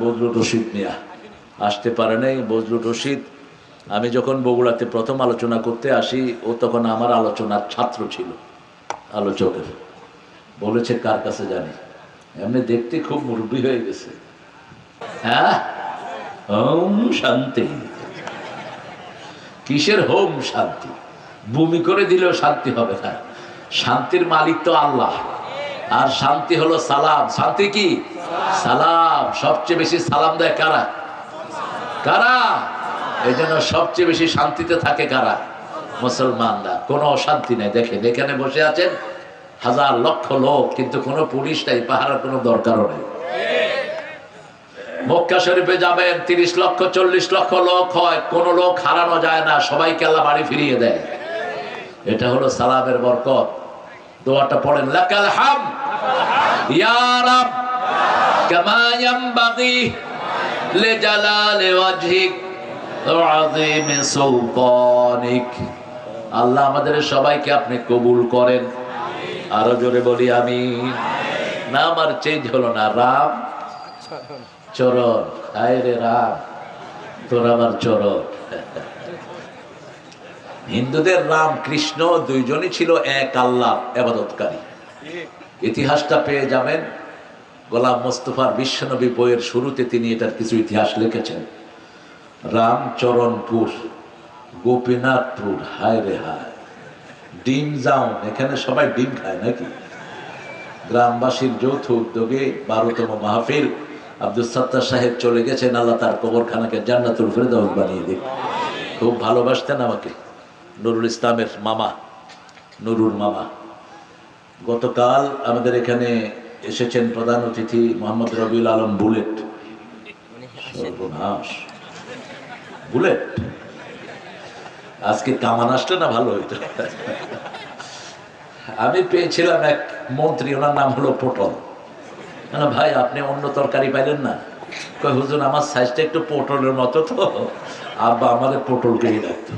বজলুর রশিদ মিয়া আসতে পারে নাই। বজলুর রশিদ আমি যখন বগুড়াতে প্রথম আলোচনা করতে আসি, ও তখন আমার আলোচনার ছাত্র ছিল। আলোচকের বলেছে কার কাছে জানি, এমনি দেখতে খুব মুরব্বী হয়ে গেছে। হ্যাঁ, ওম শান্তি। কিসের হোম শান্তি? বমি করে দিলেও শান্তি হবে না। শান্তির মালিক তো আল্লাহ, আর শান্তি হলো সালাম। শান্তি কি? সালাম। সবচেয়ে বেশি সালাম দেয় কারা? কারা? এই জন্য সবচেয়ে বেশি শান্তিতে থাকে কারা? মুসলমানরা। কোনো অশান্তি নেই। দেখেন এখানে বসে আছেন হাজার লক্ষ লোক, কিন্তু কোনো পুলিশ নাই, পাহারার কোনো দরকারও নেই। মক্কা শরীফে যাবেন, 30 লক্ষ 40 লক্ষ লোক হয়, কোনো লোক হারানো যায় না, সবাইকে আল্লাহ বাড়ি ফিরিয়ে দেয়। এটা হলো সালামের বরকত। দোয়াটা পড়েন, লাকাল হামদ ইয়া রাব কামা ইয়ানবাগি লিজালালি ওয়াজহিক ওয়া আযীমি সুলতানিক। আল্লাহ আমাদের সবাইকে আপনি কবুল করেন। আরো জোরে বলি আমিন। না আমার চেঞ্জ হলো না, রাম চরণ। হায় রে রাম, তোর আমার চরণ। হিন্দুদের রাম কৃষ্ণ দুইজনই ছিল এক আল্লাহ ইবাদতকারী। ইতিহাসটা পেয়ে যাবেন গোলাম মোস্তফার বিশ্বনবী বইয়ের শুরুতে, তিনি এটার কিছু ইতিহাস লিখেছেন। রামচরণপুর, গোপীনাথপুর, হায় রে হায়, ডিম যাও, এখানে সবাই ডিম খায় নাকি? গ্রামবাসীর যৌথ উদ্যোগে 12তম মাহফিল। আব্দুল সাত্তার সাহেব চলে গেছেন, আল্লাহ তার কবরখানাকে জান্নাতুল ফেরদাউস বানিয়ে দিন। খুব ভালোবাসতেন আমাকে। নুরুল ইসলামের মামা, নুরুর মামা। গতকাল আমাদের এখানে এসেছেন প্রধান অতিথি মোহাম্মদ রবিউল আলম বুলেট। সর্বনাশ, বুলেট আজকে কামান আসলে না ভালো হইতো। আমি পেয়েছিলাম এক মন্ত্রী, ওনার নাম হলো পটল। ভাই আপনি অন্য তরকারি পাইলেন না? কই হুজুর আমার সাইজটা একটু পটলের মতো, তো আব্বা আমাদের পটলকেই রাখতো।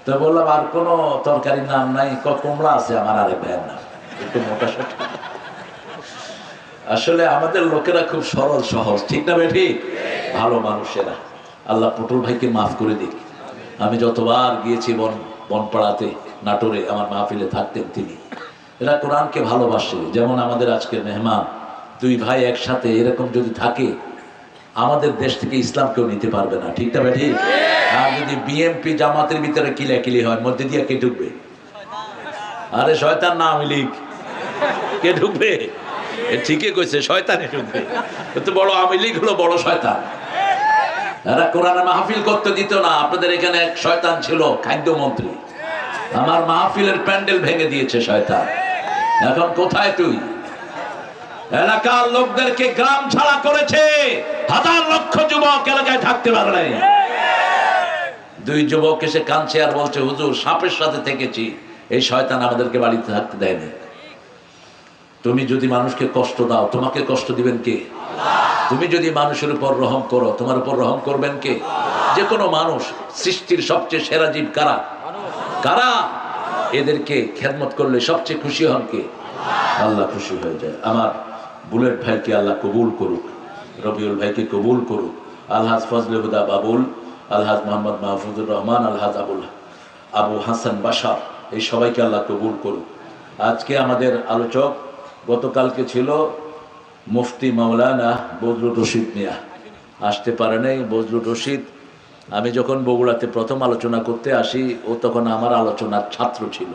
তো বললাম আর কোনো তরকারির নাম নাই? কুমড়া আছে আমার আরেক ভাইয়ের নাম, একটু মোটা সোটা। আসলে আমাদের লোকেরা খুব সরল সহজ, ঠিক না বেঠি? ভালো মানুষেরা। আল্লাহ পটল ভাইকে মাফ করে দিক। আমি যতবার গিয়েছি বনপাড়াতে, নাটোরে, আমার মাহফিলে থাকতেন তিনি। এরা কোরআনকে ভালোবাসে। যেমন আমাদের আজকের মেহমান, দুই ভাই একসাথে এরকম যদি থাকে, আমাদের দেশ থেকে ইসলাম কেউ নিতে পারবে না, ঠিক না বেঠি? আর যদি বিএমপি জামাতের ভিতরে কিলাকিলি হয়, মধ্যে দিয়ে কে ঢুকবে? আরে শয়তান না আওয়ামী লীগ, কে ঢুকবে? ঠিকই কইছে, শয়তানে ঢুকবে। তো বড় আওয়ামী লীগ হলো বড় শয়তান। এরা কোরআনে মাহফিল করতে দিত না। আপনাদের এখানে এক শয়তান ছিল খাদ্যমন্ত্রী, আমার মাহফিলের প্যান্ডেল ভেঙে দিয়েছে শয়তান। এখন কোথায় তুই? এলাকার লোকদেরকে গ্রাম ছাড়া করেছে। হাজার লক্ষ যুবক এলাকায় থাকতে পারে নাই। দুই যুবক এসে কাঁদছে আর বলছে, হুজুর সাপের সাথে থেকেছি, এই শয়তান আমাদেরকে বাড়িতে থাকতে দেয়নি। তুমি যদি মানুষকে কষ্ট দাও, তোমাকে কষ্ট দিবেন কে? তুমি যদি মানুষের উপর রহম করো, তোমার উপর রহম করবেন কে? যে কোনো মানুষ, সৃষ্টির সবচেয়ে সেরা জীব কারা? কারা? এদেরকে খেদমত করলে সবচেয়ে খুশি হন কে? আল্লাহ খুশি হয়ে যায়। আমার বুলেট ভাইকে আল্লাহ কবুল করুক, রবিউল ভাইকে কবুল করুক, আলহাজ ফজলে হুদা বাবুল, আলহাজ মোহাম্মদ মাহফুজুর রহমান, আলহাজ আবু হাসান বাশার, এই সবাইকে আল্লাহ কবুল করুক। আজকে আমাদের আলোচক গতকালকে ছিল মুফতি মাওলানা বজলুর রশিদ মিয়া, আসতে পারে নাই। বজলুর রশিদ আমি যখন বগুড়াতে প্রথম আলোচনা করতে আসি, ও তখন আমার আলোচনার ছাত্র ছিল।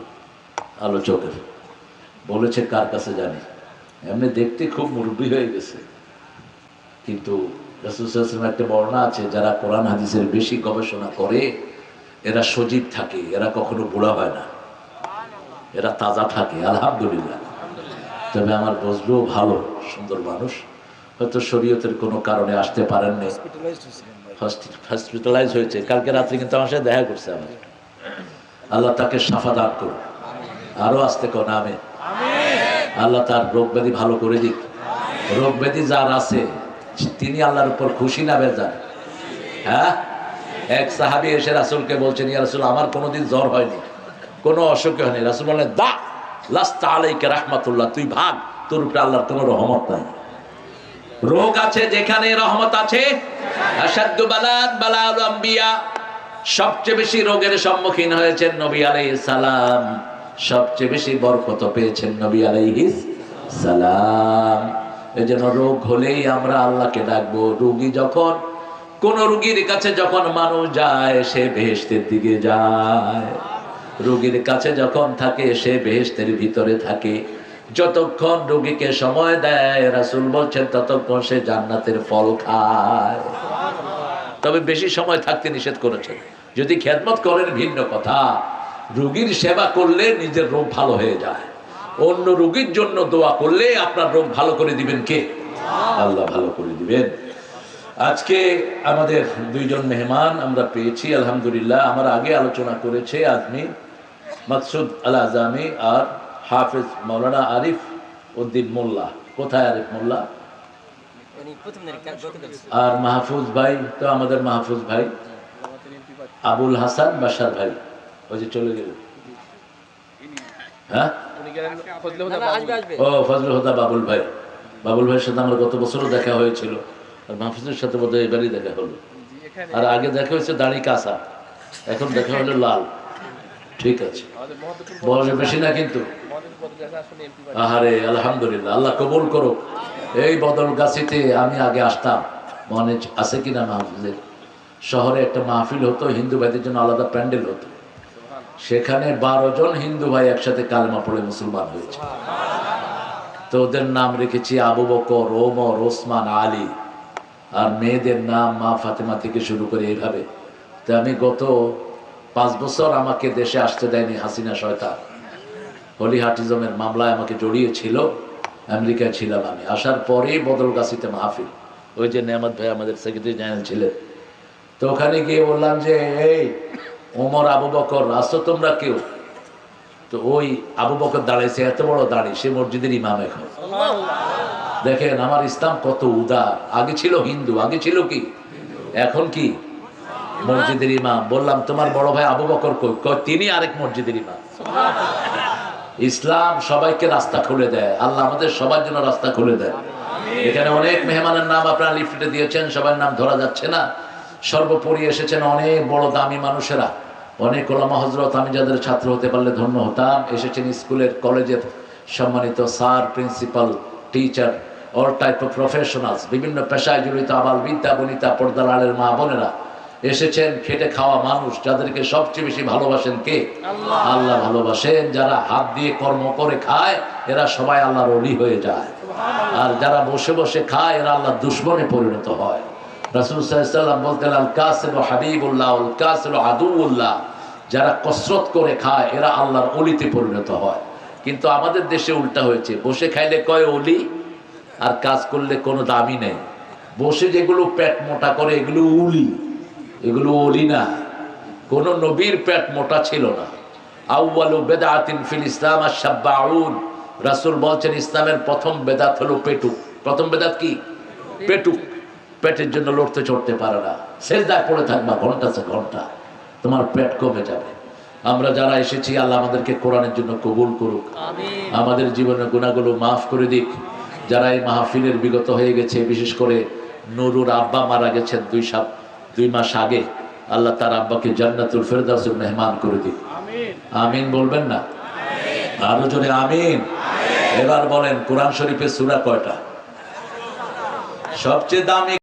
আলোচকের বলেছে কার কাছে জানি, এমনি দেখতে খুব মুরব্বী হয়ে গেছে, কিন্তু রাসূল সাল্লাল্লাহু আলাইহি ওয়াসাল্লামের একটা বর্ণনা আছে, যারা কোরআন হাদিসের বেশি গবেষণা করে এরা সজীব থাকে, এরা কখনো বুড়া হয় না, এরা তাজা থাকে। আলহামদুলিল্লাহ। তবে আমার বজলু ভালো সুন্দর মানুষ, হয়তো শরীয়তের কোনো কারণে আসতে পারেননি, হসপিটালাইজ হয়েছে। কালকে রাত্রে কিন্তু আমার সাথে দেখা করছে আমার। আল্লাহ তাকে শাফা দান করুন, আরো আসতে কোন আমি আল্লাহ তার রোগ ব্যাধি ভালো করে দিক। রোগ ব্যাধি যার আছে তিনি আল্লাহর উপর খুশি না বেজার? হ্যাঁ, এক সাহাবী এসে রাসূলকে বলছেন, ইয়া রাসূল আমার কোনোদিন জ্বর হয়নি, কোনো অসুখ হয়নি। রাসূল বললেন, দা লাস্তা আলাইকা রাহমাতুল্লাহ, তুই ভাগ, তোর উপরে আল্লাহর কোনো রহমত নাই। রোগ আছে যেখানে রহমত আছে। আসাদু বালাদ বালাউল আম্বিয়া, সবচেয়ে বেশি রোগের সম্মুখীন হয়েছেন নবী আলাইহিস সালাম, সবচেয়ে বেশি বরকত পেয়েছেন নবী আলাইহিস সালাম। এজন্য রোগ হলেই আমরা আল্লাহকে ডাকবো। রোগী যখন, কোন রোগীর কাছে যখন মানুষ যায় সে বেহেশতের দিকে যায়, রোগীর কাছে যখন থাকে সে বেহেশতের ভিতরে থাকে। যতক্ষণ রোগীকে সময় দেয় রাসূল বলছেন ততক্ষণ সে জান্নাতের ফল খায়। তবে বেশি সময় থাকতে নিষেধ করেছেন। যদি খেদমত করেন ভিন্ন কথা, রোগীর সেবা করলে নিজের রোগ ভালো হয়ে যায়। অন্য রোগীর জন্য দোয়া করলে আপনার রোগ ভালো করে দিবেন কে? আল্লাহ ভালো করে দিবেন। আজকে আমাদের দুইজন মেহমান আমরা পেয়েছি আলহামদুলিল্লাহ। আমার আগে আলোচনা করেছে আজমি মাকসুদ আল আজামি আর হাফেজ মাওলানা আরিফ উদ্দিন মোল্লা। কোথায় আরিফ মোল্লা? আর মাহফুজ ভাই তো আমাদের মাহফুজ ভাই, আবুল হাসান বাশার ভাই ওই যে চলে গেল। হ্যাঁ, ও ফজলুল হুদা বাবুল ভাই। বাবুল ভাইয়ের সাথে আমার গত বছরও দেখা হয়েছিল, আর মাহফুজের সাথে বোধহয় এবারই দেখা হলো। আর আগে দেখা হয়েছে দাড়ি কাঁচা, এখন দেখা হলো লাল। ঠিক আছে, বয়স বেশি না কিন্তু। আহারে আলহামদুলিল্লাহ, আল্লাহ কবুল করুক। এই বদলগাছিতে আমি আগে আসতাম, মনে আছে কিনা মাহফিলের? শহরে একটা মাহফিল হতো, হিন্দু ভাইদের জন্য আলাদা প্যান্ডেল হতো। সেখানে 12 জন হিন্দু ভাই একসাথে কালেমা পড়ে মুসলমান হয়েছে। তো ওদের নাম রেখেছি আবু বকর, ওমর, ওসমান, আলী। আর মেয়েদের নাম মা ফাতেমা থেকে শুরু করে এইভাবে। তো আমি গত 5 বছর আমাকে দেশে আসতে দেয়নি হাসিনা শয়তান। হলিহাটিজমের মামলায় আমাকে জড়িয়েছিল, আমেরিকায় ছিলাম আমি। আসার পরেই বদলগাছিতে মাহফিল, ওই যে নেয়ামত ভাই আমাদের সেক্রেটারি জেনারেল ছিলেন। তো ওখানে গিয়ে বললাম যে এই ওমর, আবু বকর আসো তোমরা কেউ? তো ওই আবু বকর দাঁড়িয়েছে, এত বড় দাঁড়ি, সে মসজিদের ইমাম এখন। দেখেন আমার ইসলাম কত উদার। আগে ছিল হিন্দু, আগে ছিল কি, এখন কি মসজিদের ইমাম। বললাম তোমার বড় ভাই আবু বকর কই? তিনি আরেক মসজিদের ইমাম। ইসলাম সবাইকে রাস্তা খুলে দেয়, আল্লাহ আমাদের সবার জন্য রাস্তা খুলে দেয়। এখানে অনেক মেহমানের নাম আপনারা লিফটে দিয়েছেন, সবার নাম ধরা যাচ্ছে না। সর্বোপরি এসেছেন অনেক বড় দামি মানুষেরা, অনেক ওলামা হযরত, আমি যাদের ছাত্র হতে পারলে ধন্য হতাম। এসেছেন স্কুলের কলেজের সম্মানিত sir, principal, teacher, all type of professionals, বিভিন্ন পেশায় জড়িত আবাল বিদ্যা বনিতা পর্দার আলের মা বোনেরা এসেছেন। খেটে খাওয়া মানুষ, যাদেরকে সবচেয়ে বেশি ভালোবাসেন কে? আল্লাহ ভালোবাসেন। যারা হাত দিয়ে কর্ম করে খায় এরা সবাই আল্লাহর ওলি হয়ে যায়, আর যারা বসে বসে খায় এরা আল্লাহর দুশমনে পরিণত হয়। রাসূল সাল্লাল্লাহু আলাইহি ওয়াসাল্লাম বলতেন আল কাসিবু হাবিবুল্লাহ আল কাসিবু আদুউল্লাহ। যারা কসরত করে খায় এরা আল্লাহর ওলিতে পরিণত হয়। কিন্তু আমাদের দেশে উল্টা হয়েছে, বসে খাইলে কয় ওলি, আর কাজ করলে কোনো দামই নেই। বসে যেগুলো পেট মোটা করে এগুলো উলি, এগুলো ওলি না। কোন নবীর পেট মোটা ছিল না। আউয়ালু বিদআতিন ফিল ইসলাম আশ-শাব্বাউন। রাসূল বলেন ইসলামের প্রথম বেদাত হলো পেটুক। প্রথম বেদাত কি? পেটুক। পেটের জন্য লড়তে চড়তে পারে না, সেজদায় পড়ে থাকবা ঘন্টাছে ঘন্টা, তোমার পেট কমে যাবে। আমরা যারা এসেছি আল্লাহ আমাদেরকে কোরআনের জন্য কবুল করুক, আমাদের জীবনের গুনাহগুলো মাফ করে দিক। যারা এই মাহফিলের বিগত হয়ে গেছে, বিশেষ করে নুরুর আব্বা মারা গেছেন 2 মাস আগে, আল্লাহ তার আব্বাকে জান্নাতুল ফেরদাউসের মেহমান করে দিক। আমিন বলবেন না? আরো জোরে আমিন। এবার বলেন কোরআন শরীফের সূরা কয়টা? সবচেয়ে দামি